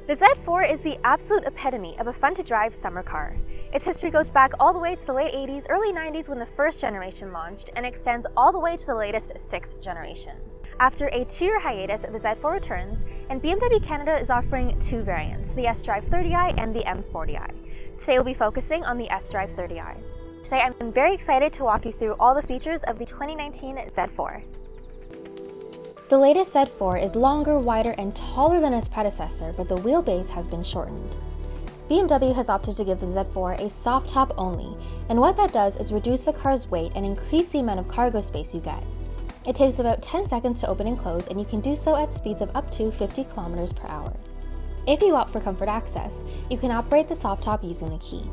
The Z4 is the absolute epitome of a fun-to-drive summer car. Its history goes back all the way to the late 80s, early 90s when the first generation launched, and extends all the way to the latest 6th generation. After a 2-year hiatus, the Z4 returns, and BMW Canada is offering 2 variants, the sDrive30i and the M40i. Today we'll be focusing on the sDrive30i. Today I'm very excited to walk you through all the features of the 2019 Z4. The latest Z4 is longer, wider, and taller than its predecessor, but the wheelbase has been shortened. BMW has opted to give the Z4 a soft top only, and what that does is reduce the car's weight and increase the amount of cargo space you get. It takes about 10 seconds to open and close, and you can do so at speeds of up to 50 kilometers per hour. If you opt for comfort access, you can operate the soft top using the key.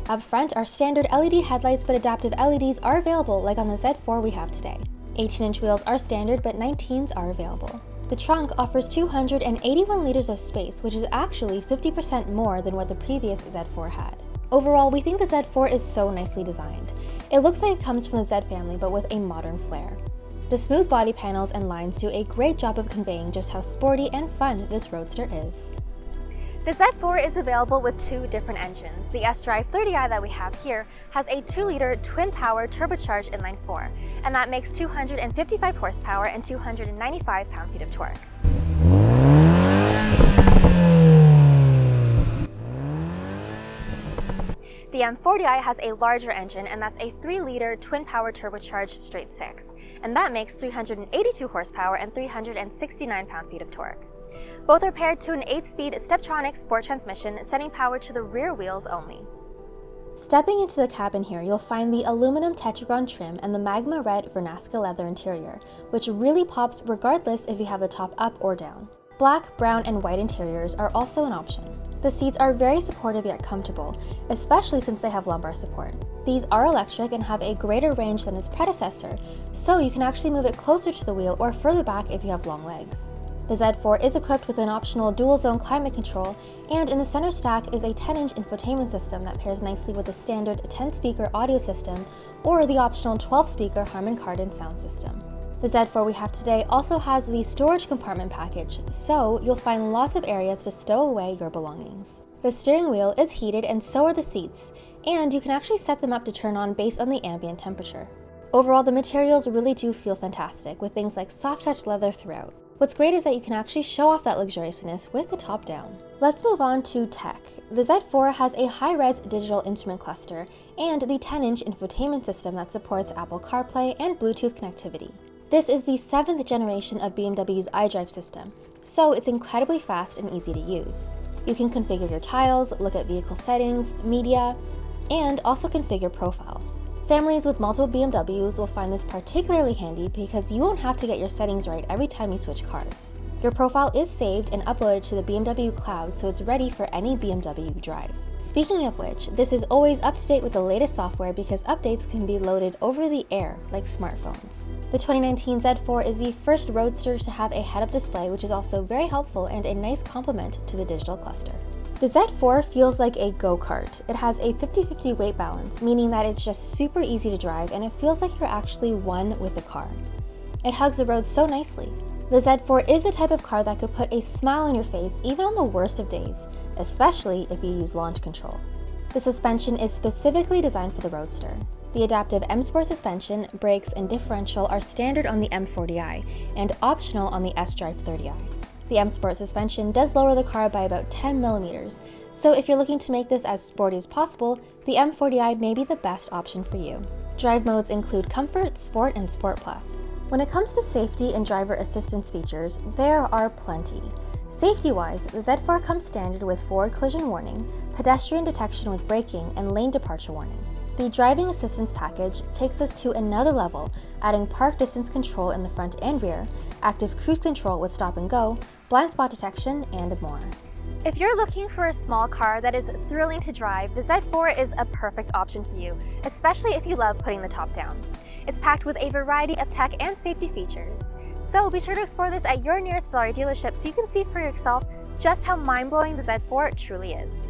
Up front are standard LED headlights, but adaptive LEDs are available like on the Z4 we have today. 18-inch wheels are standard, but 19s are available. The trunk offers 281 liters of space, which is actually 50% more than what the previous Z4 had. Overall, we think the Z4 is so nicely designed. It looks like it comes from the Z family, but with a modern flair. The smooth body panels and lines do a great job of conveying just how sporty and fun this roadster is. The Z4 is available with 2 different engines. The sDrive30i that we have here has a 2-liter TwinPower turbocharged inline-4, and that makes 255 horsepower and 295 pound-feet of torque. The M40i has a larger engine, and that's a 3-liter twin-power turbocharged straight-six, and that makes 382 horsepower and 369 pound-feet of torque. Both are paired to an 8-speed Steptronic Sport transmission, sending power to the rear wheels only. Stepping into the cabin here, you'll find the aluminum tetragon trim and the magma red Vernasca leather interior, which really pops regardless if you have the top up or down. Black, brown, and white interiors are also an option. The seats are very supportive yet comfortable, especially since they have lumbar support. These are electric and have a greater range than its predecessor, so you can actually move it closer to the wheel or further back if you have long legs. The Z4 is equipped with an optional dual-zone climate control, and in the center stack is a 10-inch infotainment system that pairs nicely with the standard 10-speaker audio system or the optional 12-speaker Harman Kardon sound system. The Z4 we have today also has the storage compartment package, so you'll find lots of areas to stow away your belongings. The steering wheel is heated and so are the seats, and you can actually set them up to turn on based on the ambient temperature. Overall, the materials really do feel fantastic, with things like soft-touch leather throughout. What's great is that you can actually show off that luxuriousness with the top down. Let's move on to tech. The Z4 has a high-res digital instrument cluster and the 10-inch infotainment system that supports Apple CarPlay and Bluetooth connectivity. This is the 7th generation of BMW's iDrive system, so it's incredibly fast and easy to use. You can configure your tiles, look at vehicle settings, media, and also configure profiles. Families with multiple BMWs will find this particularly handy because you won't have to get your settings right every time you switch cars. Your profile is saved and uploaded to the BMW cloud, so it's ready for any BMW you drive. Speaking of which, this is always up to date with the latest software because updates can be loaded over the air like smartphones. The 2019 Z4 is the first roadster to have a head-up display, which is also very helpful and a nice complement to the digital cluster. The Z4 feels like a go-kart. It has a 50-50 weight balance, meaning that it's just super easy to drive and it feels like you're actually one with the car. It hugs the road so nicely. The Z4 is the type of car that could put a smile on your face even on the worst of days, especially if you use launch control. The suspension is specifically designed for the roadster. The adaptive M Sport suspension, brakes, and differential are standard on the M40i and optional on the sDrive30i. The M Sport suspension does lower the car by about 10 millimeters, so if you're looking to make this as sporty as possible, the M40i may be the best option for you. Drive modes include Comfort, Sport, and Sport Plus. When it comes to safety and driver assistance features, there are plenty. Safety-wise, the Z4 comes standard with forward collision warning, pedestrian detection with braking, and lane departure warning. The driving assistance package takes us to another level, adding park distance control in the front and rear, active cruise control with stop and go, blind spot detection, and more. If you're looking for a small car that is thrilling to drive, the Z4 is a perfect option for you, especially if you love putting the top down. It's packed with a variety of tech and safety features. So be sure to explore this at your nearest Dilawri dealership so you can see for yourself just how mind-blowing the Z4 truly is.